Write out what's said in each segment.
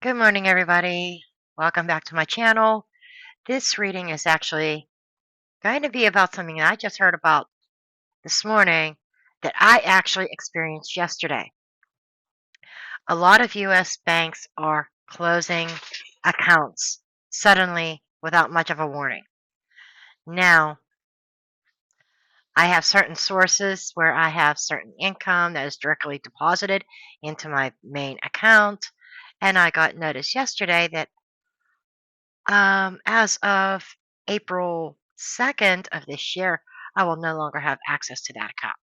Good morning, everybody. Welcome back to my channel. This reading is actually going to be about something that I just heard about this morning that I actually experienced yesterday. A lot of U.S. banks are closing accounts suddenly without much of a warning. Now, I have certain sources where I have certain income that is directly deposited into my main account, and I got notice yesterday that as of April 2nd of this year, I will no longer have access to that account.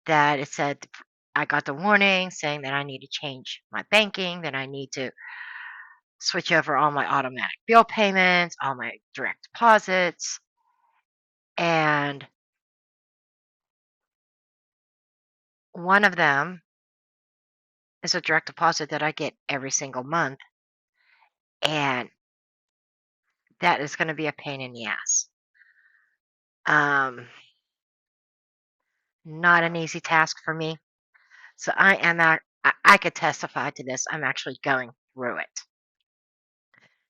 That it said I got the warning saying that I need to change my banking, that I need to switch over all my automatic bill payments, all my direct deposits, and one of them is a direct deposit that I get every single month, and that is going to be a pain in the ass. Um, Not an easy task for me. So I could testify to this. I'm actually going through it.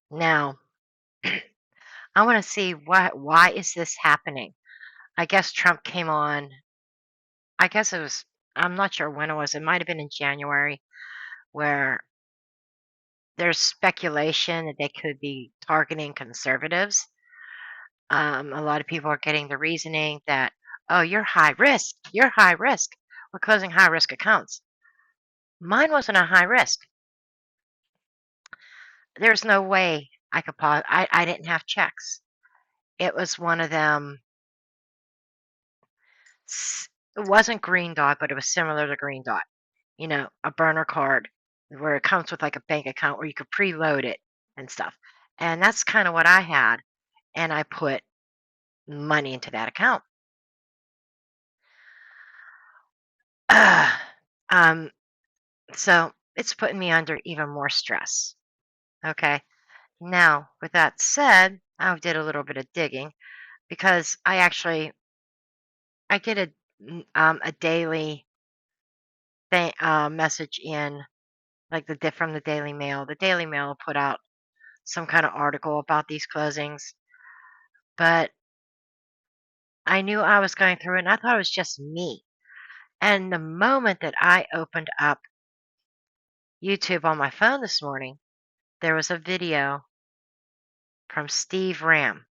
Now, I want to see why is this happening? I guess Trump came on. I guess it was I'm not sure when it was. It might have been in January where there's speculation that they could be targeting conservatives. A lot of people are getting the reasoning that, oh, you're high risk. You're high risk. We're closing high risk accounts. Mine wasn't a high risk. There's no way I could pause. I didn't have checks. It was one of them. It wasn't Green Dot, but it was similar to Green Dot. A burner card where it comes with like a bank account where you could preload it and stuff. And that's kind of what I had. And I put money into that account. um, so it's putting me under even more stress. Okay. Now, with that said, I did a little bit of digging because I did a daily message in like from the Daily Mail. The Daily Mail put out some kind of article about these closings, but I knew I was going through it, and I thought it was just me. And the moment that I opened up YouTube on my phone this morning, there was a video from Steve Ram.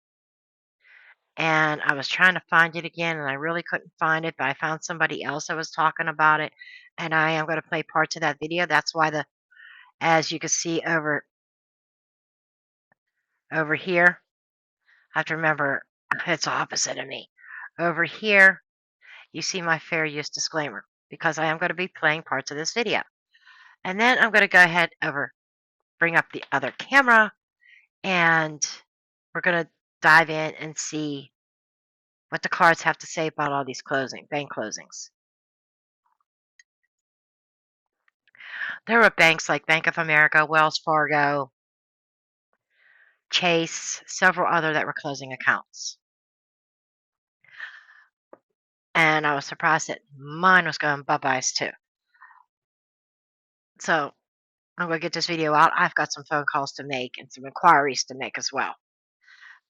And I was trying to find it again, and I really couldn't find it, but I found somebody else that was talking about it, and I am going to play parts of that video. That's why as you can see over here, I have to remember it's opposite of me. Over here, you see my fair use disclaimer because I am going to be playing parts of this video. And then I'm going to go ahead bring up the other camera, and we're going to dive in and see what the cards have to say about all these bank closings. There were banks like Bank of America, Wells Fargo, Chase, several other that were closing accounts. And I was surprised that mine was going bye-byes too. So I'm going to get this video out. I've got some phone calls to make and some inquiries to make as well.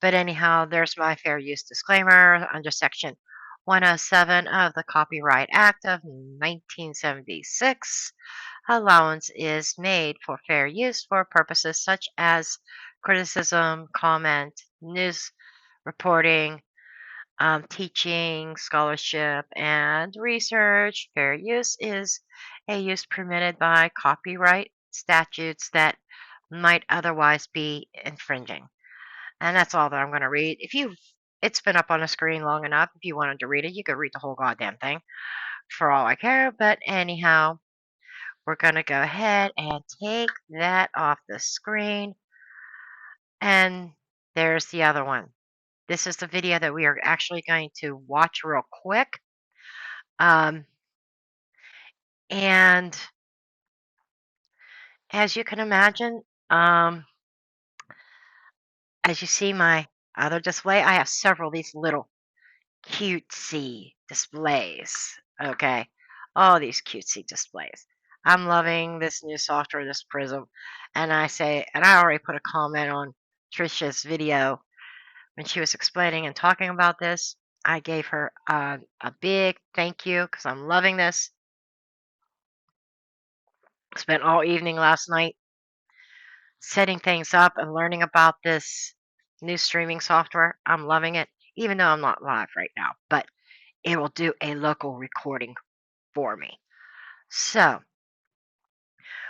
But anyhow, there's my fair use disclaimer under Section 107 of the Copyright Act of 1976. Allowance is made for fair use for purposes such as criticism, comment, news reporting, teaching, scholarship, and research. Fair use is a use permitted by copyright statutes that might otherwise be infringing. And that's all that I'm going to read. It's been up on the screen long enough. If you wanted to read it, you could read the whole goddamn thing for all I care. But anyhow, we're going to go ahead and take that off the screen. And there's the other one. This is the video that we are actually going to watch real quick. And as you can imagine, as you see my other display, I have several of these little cutesy displays. Okay, all these cutesy displays. I'm loving this new software, this Prism. And I already put a comment on Trisha's video when she was explaining and talking about this. I gave her a big thank you because I'm loving this. Spent all evening last night setting things up and learning about this new streaming software. I'm loving it, even though I'm not live right now, but it will do a local recording for me. So,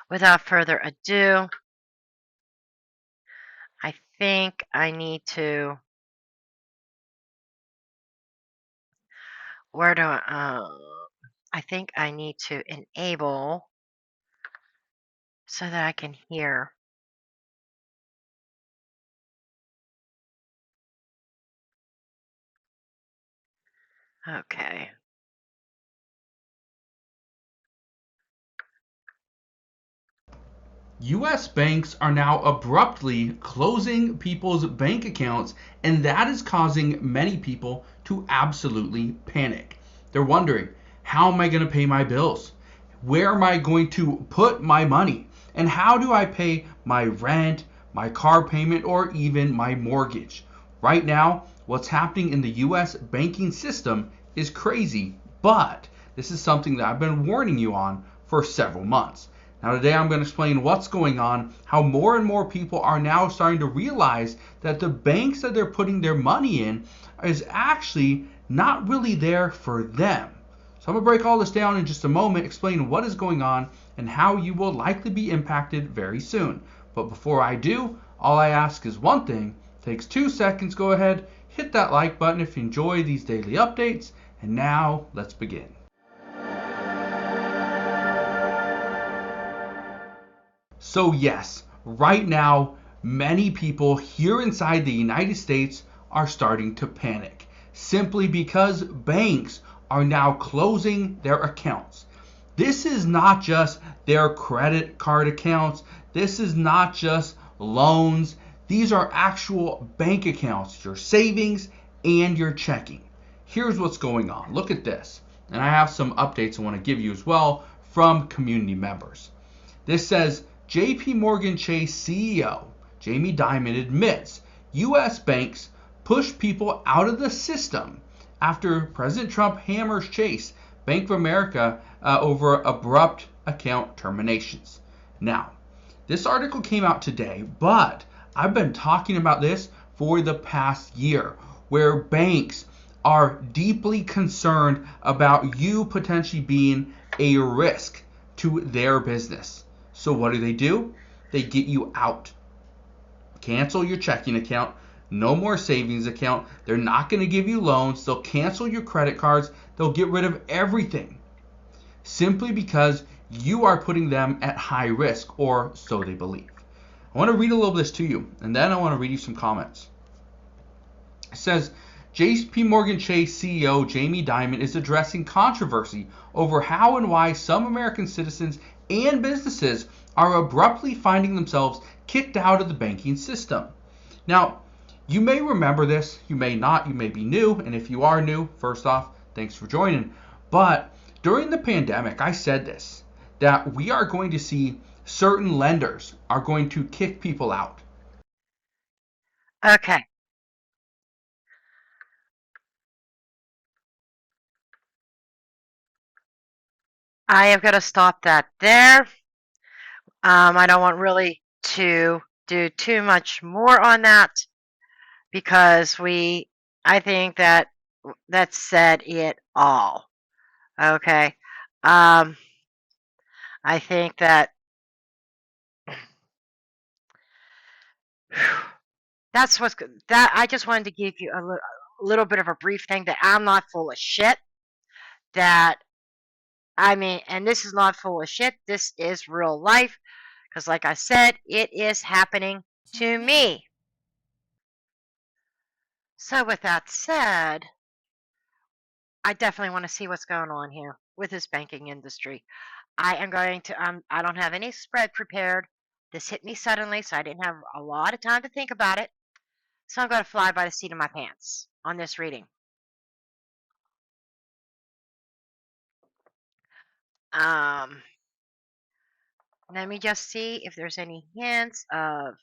without further ado, I think I need to. Where do I think I need to enable so that I can hear. Okay. US banks are now abruptly closing people's bank accounts, and that is causing many people to absolutely panic. They're wondering, how am I going to pay my bills? Where am I going to put my money? And how do I pay my rent, my car payment, or even my mortgage? Right now, what's happening in the US banking system is crazy, but this is something that I've been warning you on for several months. Now, today I'm going to explain what's going on, how more and more people are now starting to realize that the banks that they're putting their money in is actually not really there for them. So I'm going to break all this down in just a moment, explain what is going on, and how you will likely be impacted very soon. But before I do, all I ask is one thing. It takes 2 seconds. Go ahead, hit that like button if you enjoy these daily updates. And now, let's begin. So, yes, right now, many people here inside the United States are starting to panic simply because banks are now closing their accounts. This is not just their credit card accounts, this is not just loans, these are actual bank accounts, your savings and your checking. Here's what's going on. Look at this. And I have some updates I want to give you as well from community members. This says JP Morgan Chase CEO Jamie Dimon admits US banks push people out of the system after President Trump hammers Chase, Bank of America, over abrupt account terminations. Now, this article came out today, but I've been talking about this for the past year, where banks are deeply concerned about you potentially being a risk to their business. So what do? They get you out. Cancel your checking account. No more savings account. They're not going to give you loans. They'll cancel your credit cards. They'll get rid of everything simply because you are putting them at high risk, or so they believe. I want to read a little bit of this to you, and then I want to read you some comments. It says, JP Morgan Chase CEO Jamie Dimon is addressing controversy over how and why some American citizens and businesses are abruptly finding themselves kicked out of the banking system. Now, you may remember this, you may not, you may be new, and if you are new, first off, thanks for joining. But during the pandemic, I said this, that we are going to see certain lenders are going to kick people out. Okay. I am going to stop that there. I don't want really to do too much more on that because I think that said it all. Okay. Um, I think that that's what's good. That I just wanted to give you a little bit of a brief thing that I'm not full of shit. That I mean, and this is not full of shit. This is real life because, like I said, it is happening to me. So, with that said, I definitely want to see what's going on here with this banking industry. I am going to, I don't have any spread prepared. This hit me suddenly, so I didn't have a lot of time to think about it. So I'm going to fly by the seat of my pants on this reading. Um, Let me just see if there's any hints of.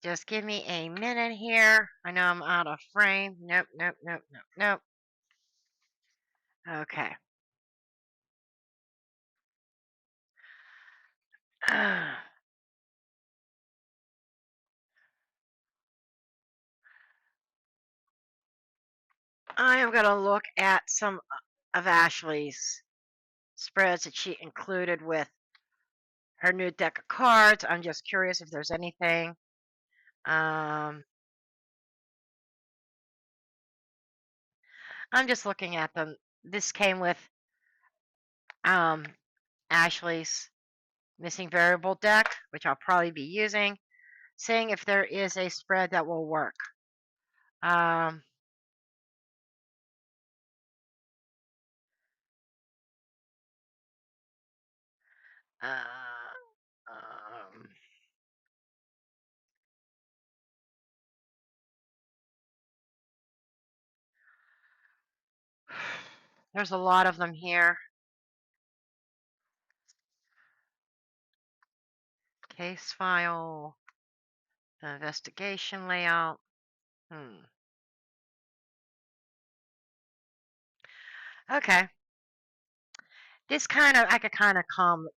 Just give me a minute here. I know I'm out of frame. Nope, nope, nope, nope, nope. Okay. I am going to look at some of Ashley's spreads that she included with her new deck of cards. I'm just curious if there's anything. I'm just looking at them. This came with um, Ashley's missing variable deck, which I'll probably be using, seeing if there is a spread that will work. Um, uh, um, there's a lot of them here. Case file, the investigation layout. Okay. I could kind of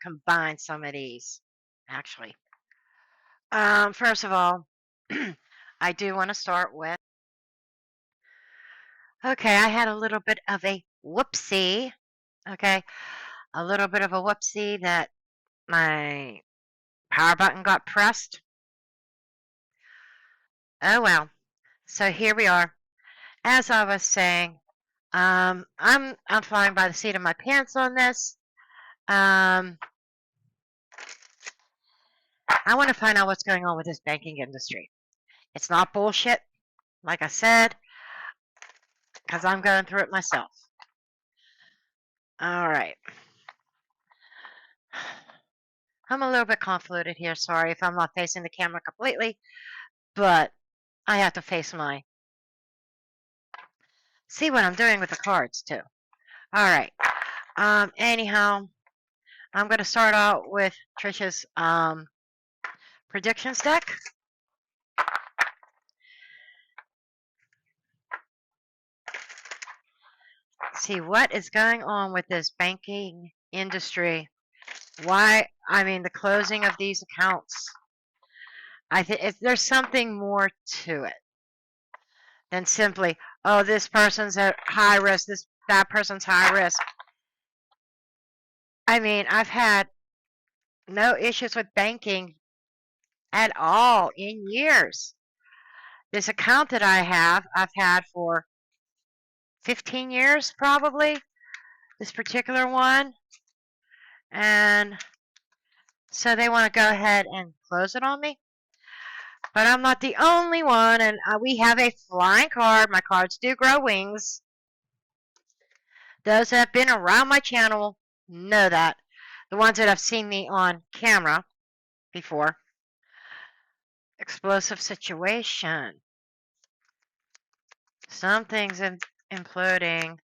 combine some of these, actually. First of all, I do want to start with. Okay, I had a little bit of a whoopsie. Okay, a little bit of a whoopsie that my power button got pressed. Oh well. So here we are. As I was saying, I'm flying by the seat of my pants on this. I want to find out what's going on with this banking industry. It's not bullshit, like I said, because I'm going through it myself. All right. I'm a little bit convoluted here. Sorry if I'm not facing the camera completely, but I have to face see what I'm doing with the cards too. All right. Anyhow, I'm going to start out with Trisha's predictions deck. See what is going on with this banking industry. Why? I mean, the closing of these accounts. I think there's something more to it than simply, oh, this person's at high risk, that person's high risk. I mean, I've had no issues with banking at all in years. This account that I have, I've had for 15 years probably, this particular one. And so they want to go ahead and close it on me. But I'm not the only one, and we have a flying card. My cards do grow wings. Those that have been around my channel know that. The ones that have seen me on camera before. Explosive situation. Something's imploding.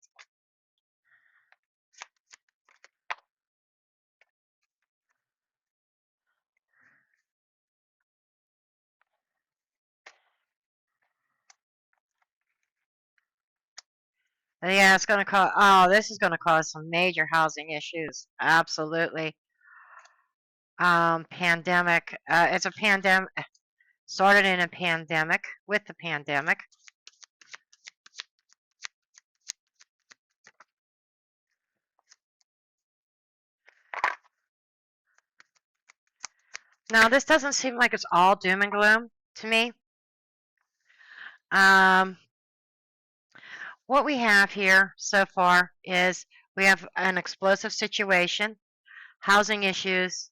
Yeah, it's going to cause, this is going to cause some major housing issues. Absolutely. Pandemic. It's a pandemic. Started in a pandemic with the pandemic. Now, this doesn't seem like it's all doom and gloom to me. What we have here so far is we have an explosive situation, housing issues,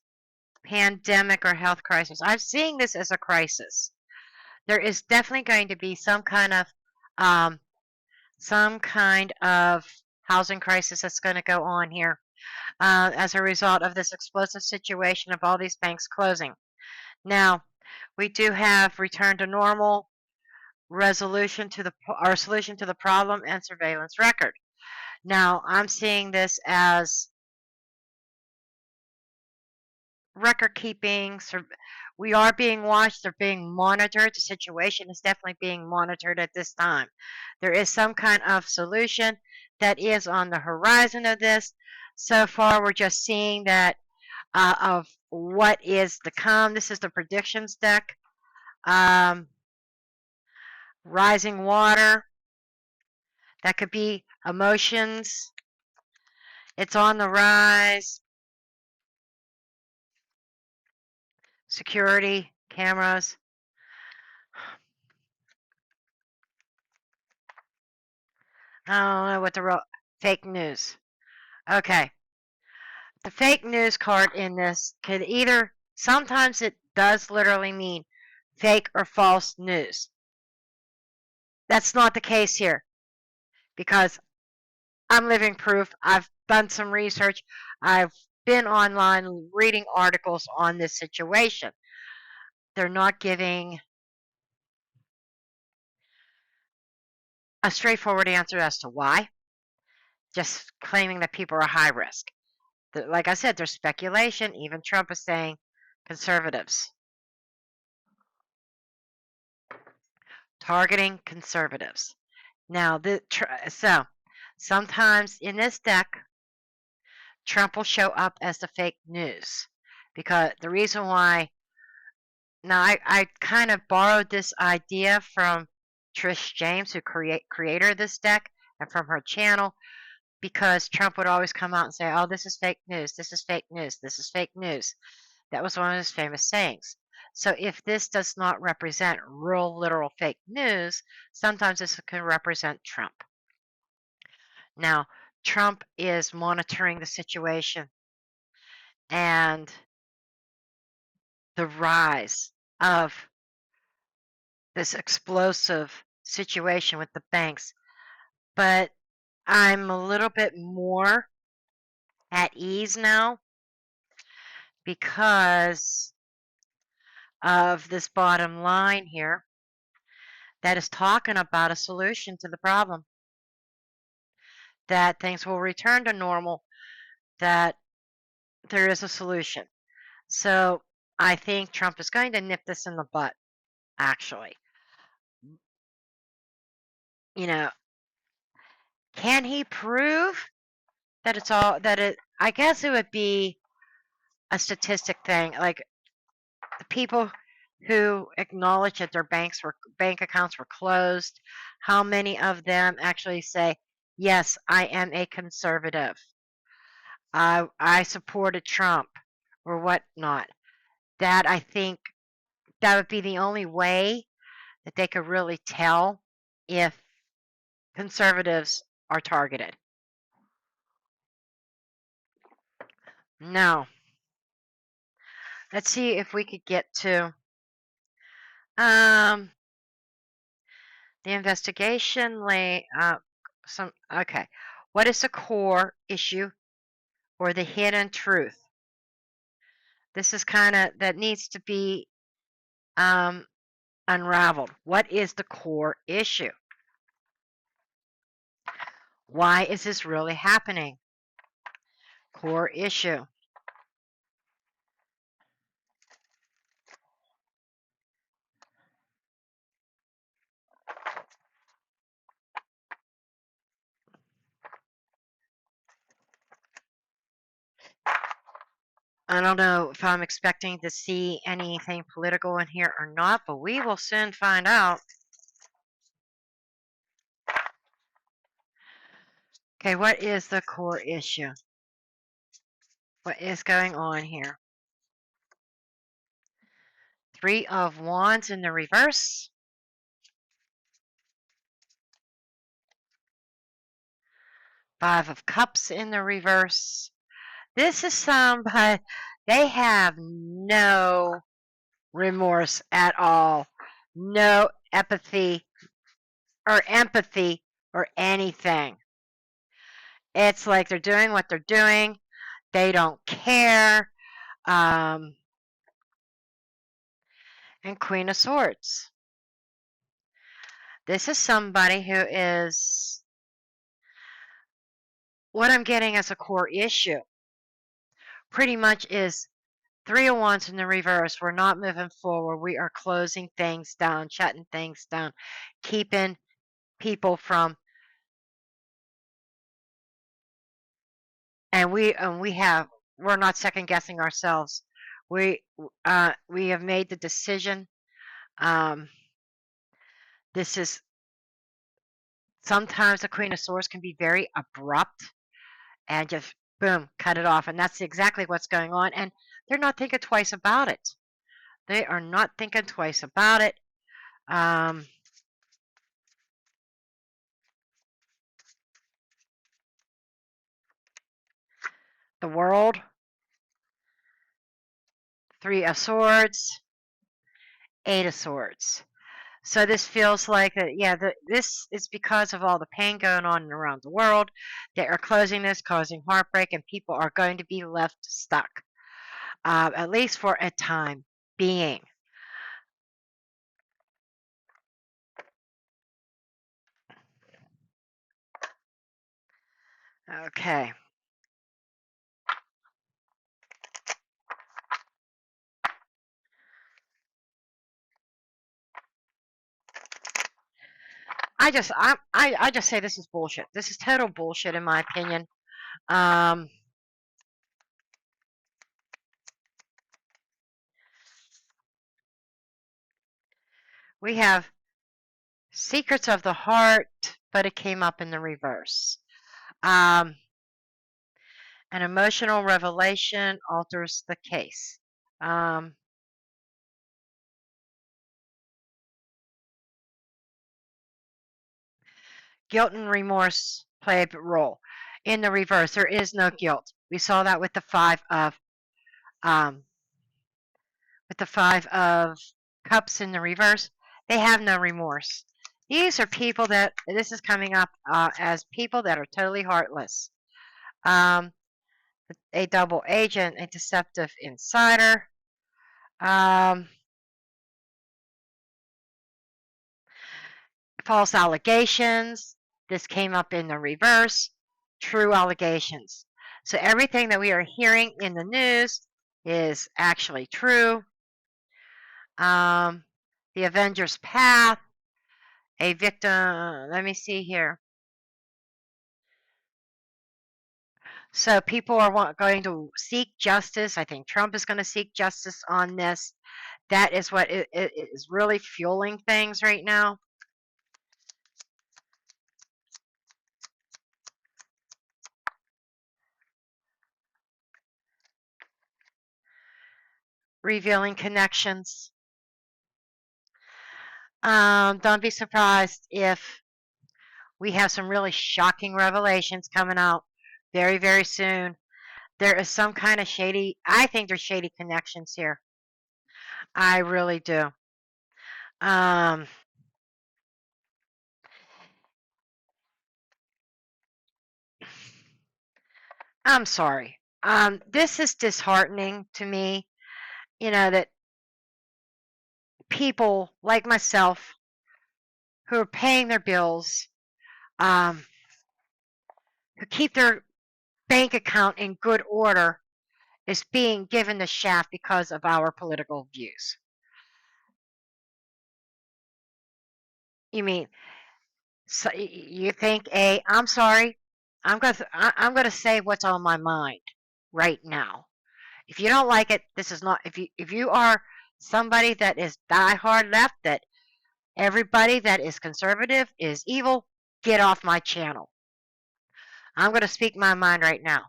pandemic or health crisis. I'm seeing this as a crisis. There is definitely going to be some kind of housing crisis that's going to go on here as a result of this explosive situation of all these banks closing. Now, we do have return to normal, solution to the problem, and surveillance record. Now, I'm seeing this as record keeping. We are being watched, they're being monitored. The situation is definitely being monitored at this time. There is some kind of solution that is on the horizon of this. So far, we're just seeing that of what is to come. This is the predictions deck. Um, Rising water, that could be emotions. It's on the rise. Security, cameras. I don't know what the fake news. Okay. The fake news card in this could either, sometimes it does literally mean fake or false news. That's not the case here because I'm living proof. I've done some research. I've been online reading articles on this situation. They're not giving a straightforward answer as to why, just claiming that people are high risk. Like I said, there's speculation. Even Trump is saying conservatives, targeting conservatives. Now, so sometimes in this deck, Trump will show up as the fake news because the reason why. Now, I kind of borrowed this idea from Trish James, who creator of this deck, and from her channel, because Trump would always come out and say, "Oh, this is fake news. This is fake news. This is fake news." That was one of his famous sayings. So if this does not represent real, literal fake news, sometimes this can represent Trump. Now, Trump is monitoring the situation and the rise of this explosive situation with the banks. But I'm a little bit more at ease now because of this bottom line here that is talking about a solution to the problem, that things will return to normal, that there is a solution. So I think Trump is going to nip this in the butt, actually. You know, can he prove that it's all that it I guess it would be a statistic thing, like the people who acknowledge that their bank accounts were closed, how many of them actually say, "Yes, I am a conservative. I supported Trump," or whatnot. That I think that would be the only way that they could really tell if conservatives are targeted. Now, let's see if we could get to um, the investigation. Okay. What is the core issue or the hidden truth? This is kind of that needs to be um, unraveled. What is the core issue? Why is this really happening? Core issue. I don't know if I'm expecting to see anything political in here or not, but we will soon find out. Okay, what is the core issue? What is going on here? Three of Wands in the reverse. Five of Cups in the reverse. This is somebody, they have no remorse at all. No empathy or anything. It's like they're doing what they're doing. They don't care. Um, and Queen of Swords. This is somebody who is what I'm getting as a core issue pretty much is 301s in the reverse. We're not moving forward. We are closing things down, shutting things down, keeping people from, and we're not second guessing ourselves. We have made the decision. Um, this is sometimes the Queen of Swords can be very abrupt and just boom, cut it off, and that's exactly what's going on. And they're not thinking twice about it. They are not thinking twice about it. Um, the World, Three of Swords, Eight of Swords. So this feels like that. Yeah, this is because of all the pain going on around the world. They are closing this, causing heartbreak, and people are going to be left stuck, at least for a time being. Okay. I just say this is bullshit. This is total bullshit in my opinion. Um, we have Secrets of the Heart, but it came up in the reverse. Um, an emotional revelation alters the case. Um, guilt and remorse play a role. In the reverse, there is no guilt. We saw that um, with the Five of Cups in the reverse. They have no remorse. These are people that this is coming up as people that are totally heartless. Um, a double agent, a deceptive insider. Um, false allegations. This came up in the reverse. True allegations. So everything that we are hearing in the news is actually true. The Avenger's Path. A victim. Let me see here. So people are going to seek justice. I think Trump is going to seek justice on this. That is what it is really fueling things right now. Revealing connections. Don't be surprised if we have some really shocking revelations coming out very, very soon. There is some kind of shady, I think there's shady connections here. I really do. Um, I'm sorry. This is disheartening to me, that people like myself who are paying their bills, um, who keep their bank account in good order, is being given the shaft because of our political views. You mean, so you think I'm sorry, I'm gonna say what's on my mind right now. If you don't like it, this is not. If you are somebody that is diehard left, that everybody that is conservative is evil, get off my channel. I'm going to speak my mind right now.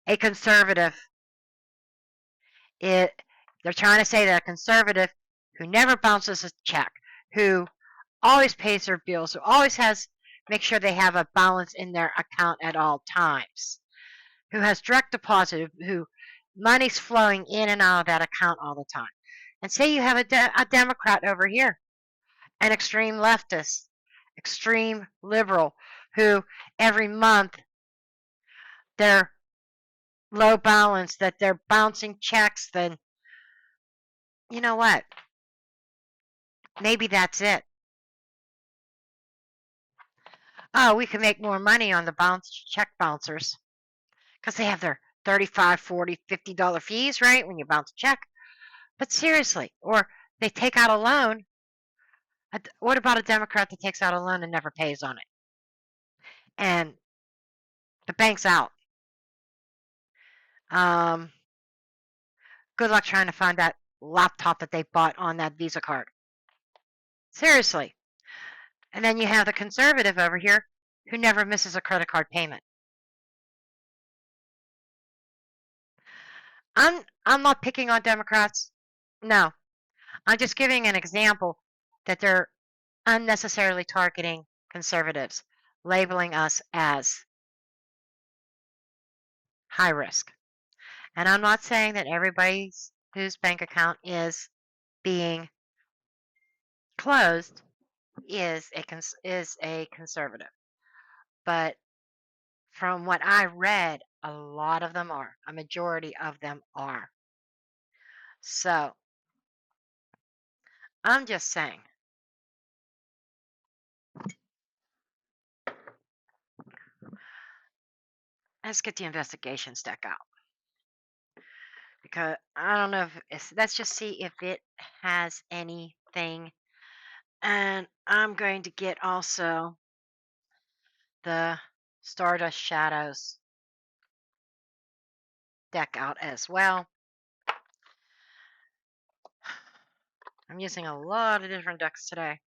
A conservative, it, they're trying to say that a conservative who never bounces a check, who always pays their bills, who always make sure they have a balance in their account at all times, who has direct deposit, who money's flowing in and out of that account all the time. And say you have a Democrat over here, an extreme leftist, extreme liberal, who every month they're low balance, that they're bouncing checks, then you know what? Maybe that's it. Oh, we can make more money on the check bouncers because they have their 35, 40, $50 fees, right, when you bounce a check. But seriously, or they take out a loan. What about a Democrat that takes out a loan and never pays on it? And the bank's out. Um, Good luck trying to find that laptop that they bought on that Visa card. Seriously. And then you have the conservative over here who never misses a credit card payment. I'm not picking on Democrats. No. I'm just giving an example that they're unnecessarily targeting conservatives, labeling us as high risk. And I'm not saying that everybody whose bank account is being closed is a conservative. But from what I read, a lot of them are. A majority of them are. So I'm just saying. Let's get the investigation deck out. Because I don't know if let's just see if it has anything. And I'm going to get also the Stardust Shadows deck out as well. I'm using a lot of different decks today,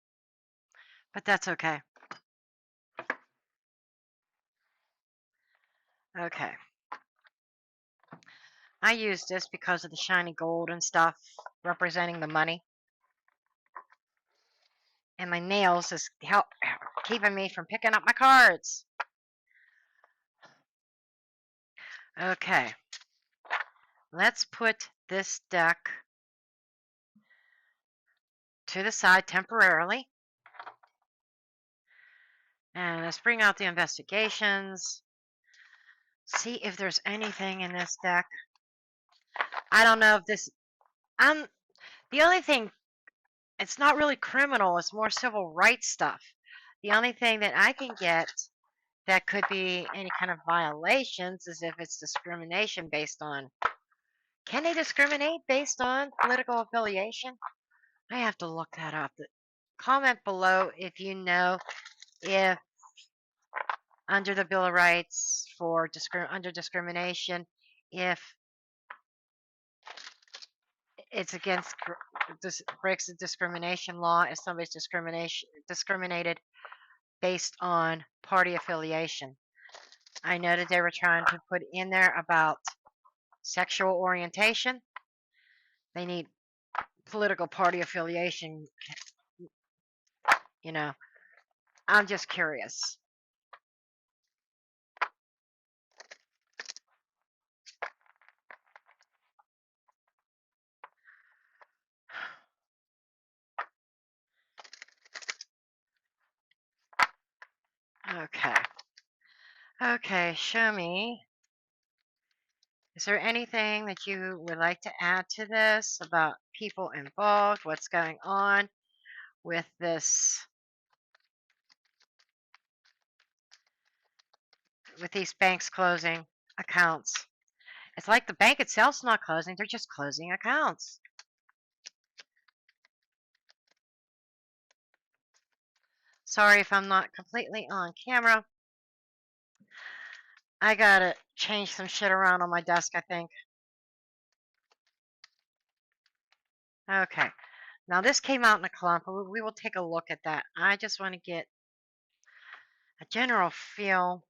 but that's okay. Okay. I use this because of the shiny gold and stuff representing the money. And my nails is keeping me from picking up my cards. Okay. Let's put this deck to the side temporarily. And let's bring out the investigations. See if there's anything in this deck. I don't know if this... the only thing, it's not really criminal, it's more civil rights stuff. The only thing that I can get that could be any kind of violations is if it's discrimination based on... Can they discriminate based on political affiliation? I have to look that up. Comment below if you know if under the Bill of Rights for under discrimination, if it's against breaks the discrimination law, if somebody's discriminated based on party affiliation. I know that they were trying to put in there about sexual orientation. They need political party affiliation. You know, I'm just curious. Okay. Okay, show me. Is there anything that you would like to add to this about people involved? What's going on with this, with these banks closing accounts? It's like the bank itself's not closing, they're just closing accounts. Sorry if I'm not completely on camera. I gotta change some shit around on my desk, I think. Okay. Now this came out in a clump. We will take a look at that. I just want to get a general feel.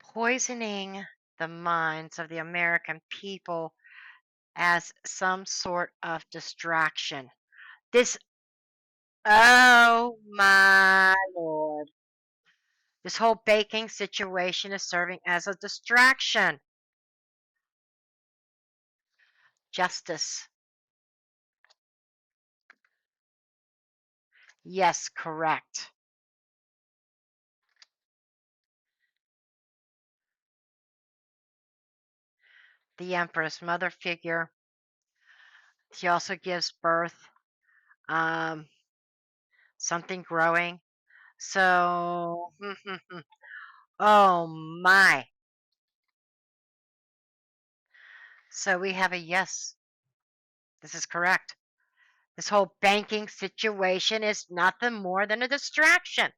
Poisoning the minds of the American people as some sort of distraction. This, oh my Lord. This whole baking situation is serving as a distraction. Justice. Yes, correct. The Empress, mother figure. She also gives birth um, something growing. So, oh my. So we have a yes. This is correct. This whole banking situation is nothing more than a distraction.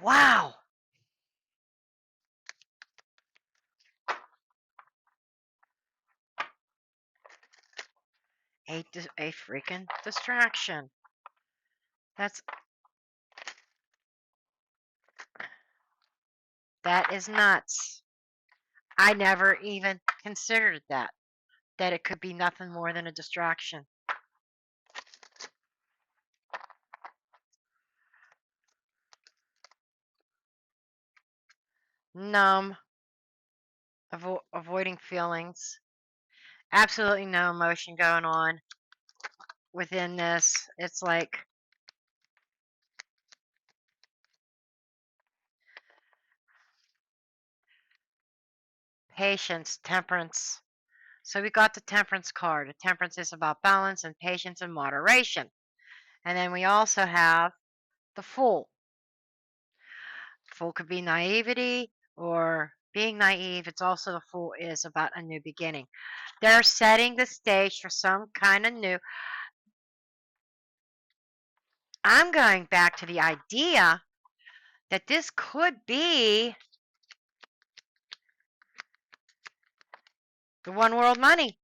Wow. A freaking distraction. That is nuts. I never even considered that it could be nothing more than a distraction. Numb, avoiding feelings, absolutely no emotion going on within this. It's like patience, temperance. So we got the temperance card. The temperance is about balance and patience and moderation. And then we also have the fool. Fool could be naivety or being naive. It's also the fool is about a new beginning. They're setting the stage for some kind of new. I'm going back to the idea that this could be the one world money.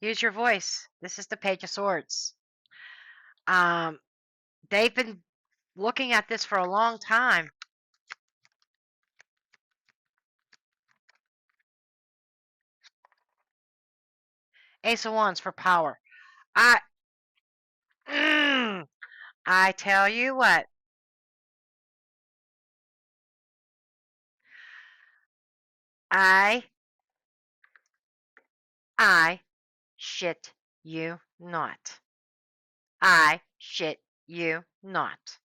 Use your voice. This is the Page of Swords. Um, they've been looking at this for a long time. Ace of Wands for power. I, I tell you what. I shit you not. I shit you not.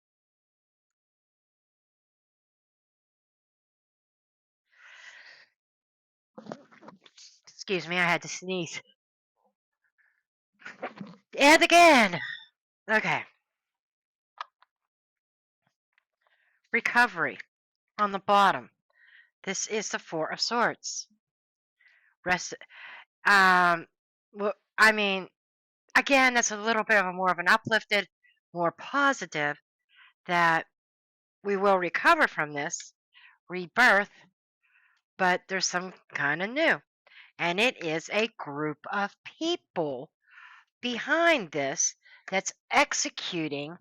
Excuse me, I had to sneeze. And again. Okay. Recovery on the bottom. This is the Four of Swords. Rest. Well, I mean, again, that's a little bit of a more of an uplifted, more positive that we will recover from this rebirth, but there's some kind of new. And it is a group of people behind this that's executing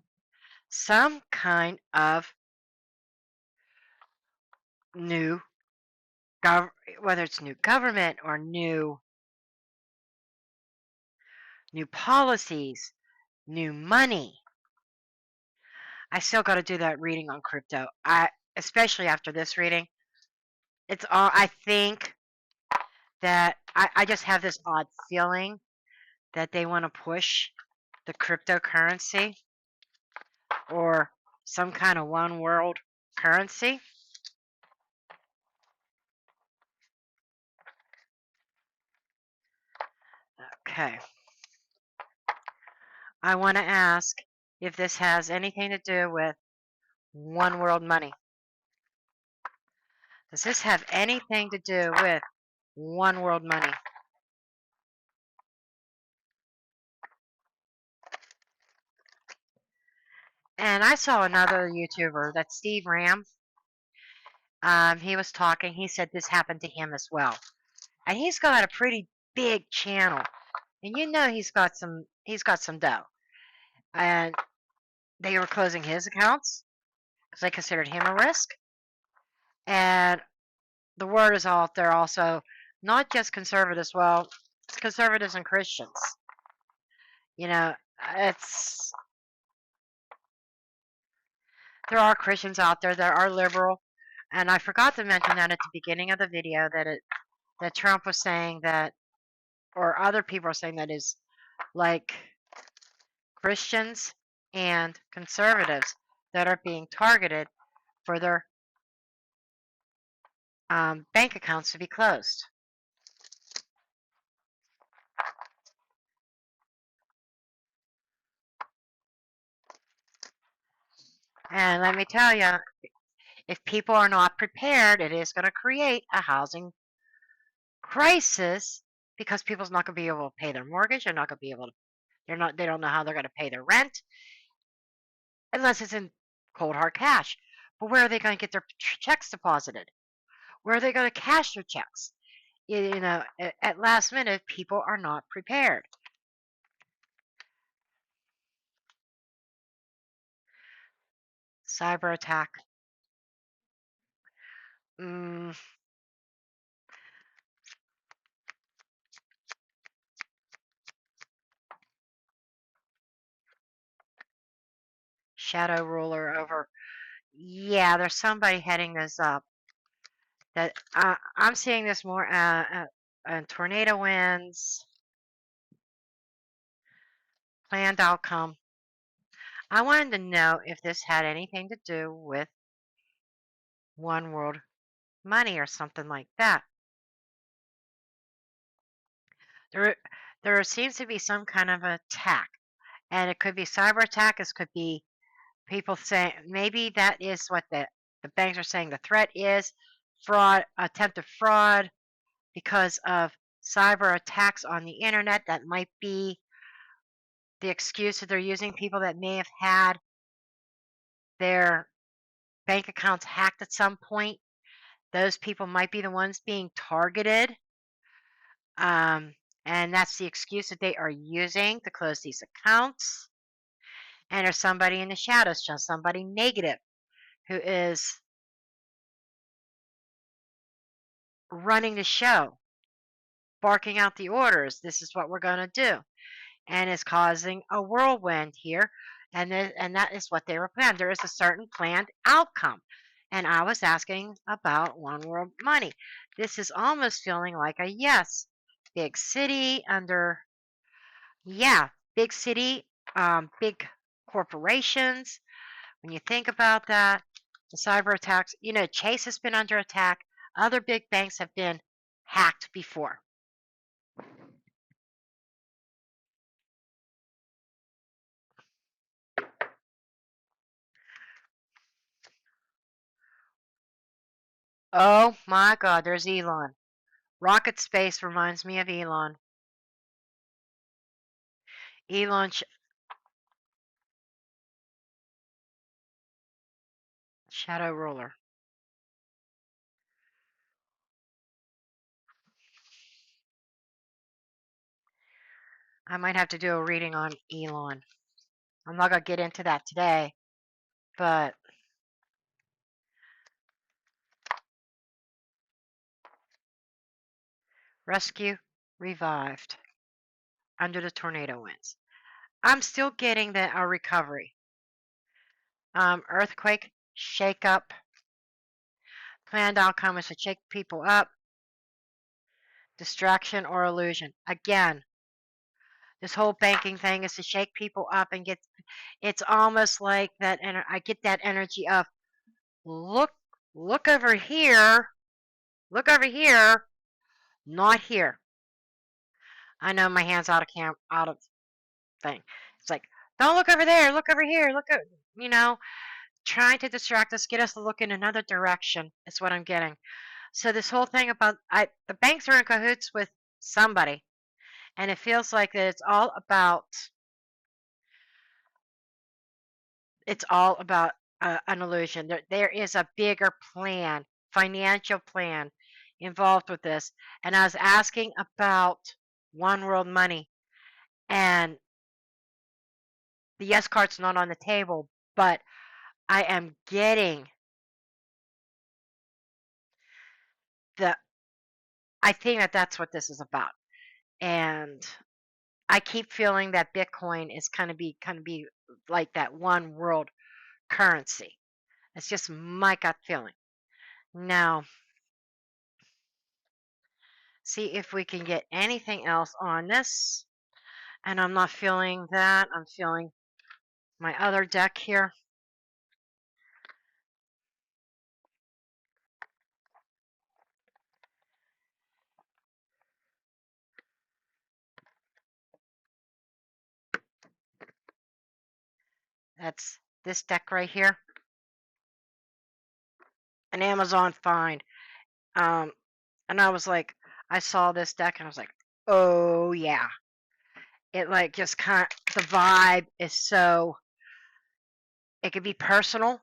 some kind of new whether it's new government or new policies, new money. I still got to do that reading on crypto. Especially after this reading, it's all. I think that I just have this odd feeling that they want to push the cryptocurrency or some kind of one world currency. Okay. I want to ask if this has anything to do with one world money. Does this have anything to do with one world money? And I saw another YouTuber, that's Steve Ram. He was talking. He said this happened to him as well, and he's got a pretty big channel, and you know he's got some dough. And they were closing his accounts because they considered him a risk. And the word is out there also, not just conservatives. Well, it's conservatives and Christians. You know, it's there are Christians out there that are liberal, and I forgot to mention that at the beginning of the video that Trump was saying that, or other people are saying that is like Christians and conservatives that are being targeted for their bank accounts to be closed. And let me tell you, if people are not prepared, it is going to create a housing crisis because people's not going to be able to pay their mortgage. They're not going to be able to. They don't know how they're going to pay their rent unless it's in cold hard cash. But where are they going to get their checks deposited? Where are they going to cash their checks? At last minute, people are not prepared. Cyber attack. Mm, shadow ruler over. Yeah, there's somebody heading this up. That I'm seeing this more tornado winds, planned outcome. I wanted to know if this had anything to do with one world money or something like that. There, there seems to be some kind of attack, and it could be cyber attack. It could be people saying maybe that is what the banks are saying. The threat is fraud, attempted fraud, because of cyber attacks on the internet. That might be the excuse that they're using. People that may have had their bank accounts hacked at some point. Those people might be the ones being targeted. Um, and that's the excuse that they are using to close these accounts. And there's somebody in the shadows, just somebody negative, who is running the show, barking out the orders. This is what we're going to do. And is causing a whirlwind here. And that is what they were planned. There is a certain planned outcome. And I was asking about one world money. This is almost feeling like a yes. Big city under, yeah, big city, big corporations. When you think about that, the cyber attacks, Chase has been under attack. Other big banks have been hacked before. Oh my God, there's Elon. Rocket space reminds me of Elon. Elon Shadow Ruler. I might have to do a reading on Elon. I'm not going to get into that today, but rescue revived under the tornado winds. I'm still getting a recovery. Earthquake, shake up. Planned outcome is to shake people up. Distraction or illusion. Again, this whole banking thing is to shake people up and get. It's almost like that, and I get that energy of look, look over here, look over here, not here. I know my hands out of thing. It's like, don't look over there, look over here, look at, you know, trying to distract us, get us to look in another direction is what I'm getting. So this whole thing about the banks are in cahoots with somebody, and it feels like that it's all about an illusion. There is a bigger plan, financial plan involved with this. And I was asking about One World Money, and the yes card's not on the table, but I am getting the. I think that that's what this is about, and I keep feeling that Bitcoin is kind of be like that one world currency. It's just my gut feeling. Now, see if we can get anything else on this. And I'm not feeling that. I'm feeling my other deck here. That's this deck right here, an Amazon find. Um, and I was like, I saw this deck and I was like, oh yeah. It like just kind of, the vibe is so, it could be personal.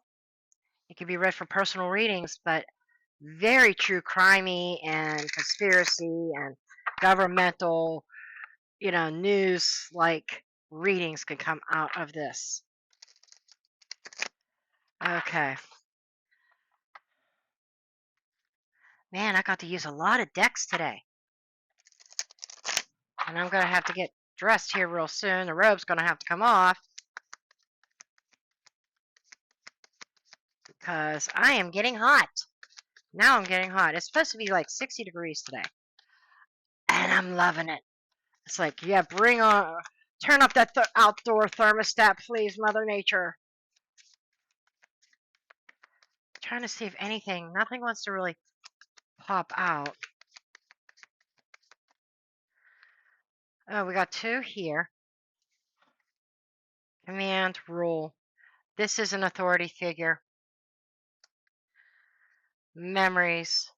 It could be read for personal readings, but very true crimey and conspiracy and governmental, news like readings could come out of this. Okay. Man, I got to use a lot of decks today. And I'm going to have to get dressed here real soon. The robe's going to have to come off. Because I am getting hot. Now I'm getting hot. It's supposed to be like 60 degrees today. And I'm loving it. It's like, yeah, bring on, turn up that outdoor thermostat, please, Mother Nature. Trying to see if nothing wants to really pop out. Oh, we got two here. Command, rule. This is an authority figure. Memories.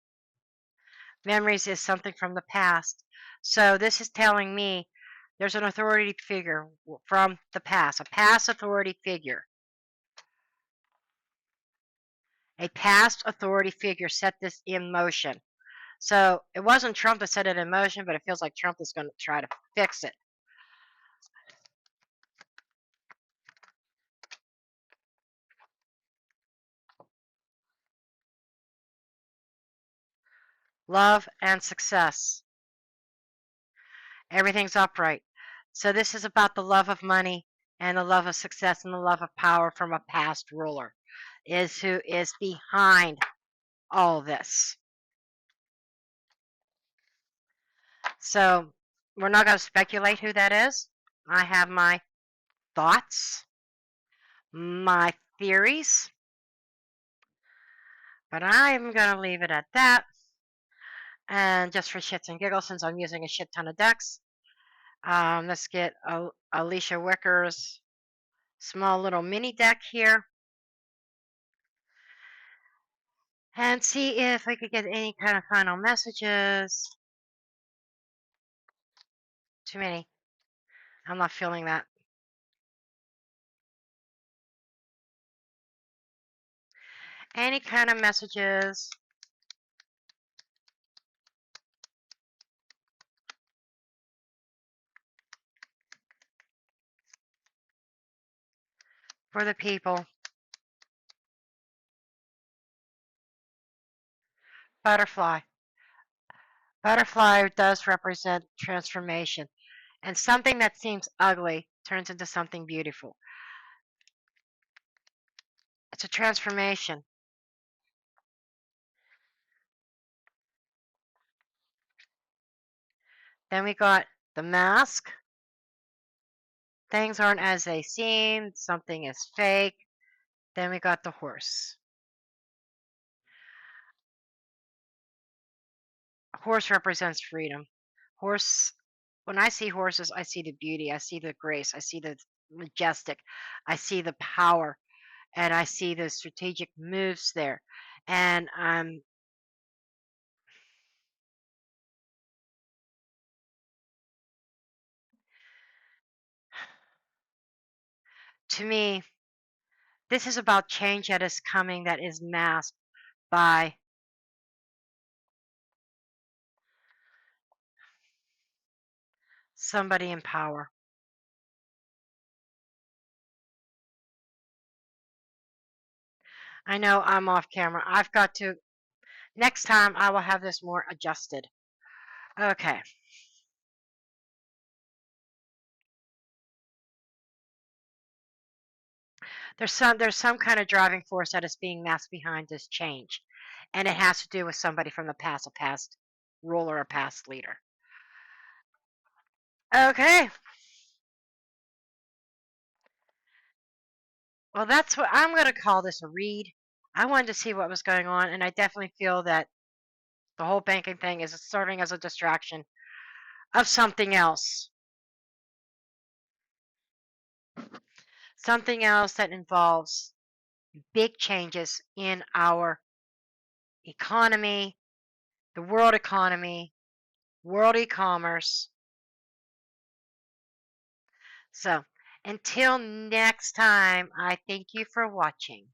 Memories is something from the past. So this is telling me there's an authority figure from the past, a past authority figure. A past authority figure set this in motion. So it wasn't Trump that set it in motion, but it feels like Trump is going to try to fix it. Love and success. Everything's upright. So this is about the love of money and the love of success and the love of power from a past ruler is who is behind all this. So we're not going to speculate who that is. I have my thoughts, my theories, but I'm going to leave it at that. And just for shits and giggles, since I'm using a shit ton of decks, let's get Alicia Wicker's small little mini deck here and see if we could get any kind of final messages. Too many. I'm not feeling that. Any kind of messages. For the people. Butterfly. Butterfly does represent transformation. And something that seems ugly turns into something beautiful. It's a transformation. Then we got the mask. Things aren't as they seem. Something is fake. Then we got the horse. Horse represents freedom. Horse, when I see horses, I see the beauty, I see the grace, I see the majestic, I see the power, and I see the strategic moves there. And to me, this is about change that is coming that is masked by somebody in power. I know I'm off camera. I've got to, next time I will have this more adjusted. Okay. There's some kind of driving force that is being masked behind this change. And it has to do with somebody from the past, a past ruler, a past leader. Okay. Well, that's what I'm going to call this a read. I wanted to see what was going on, and I definitely feel that the whole banking thing is serving as a distraction of something else. Something else that involves big changes in our economy, the world e-commerce. So until next time, I thank you for watching.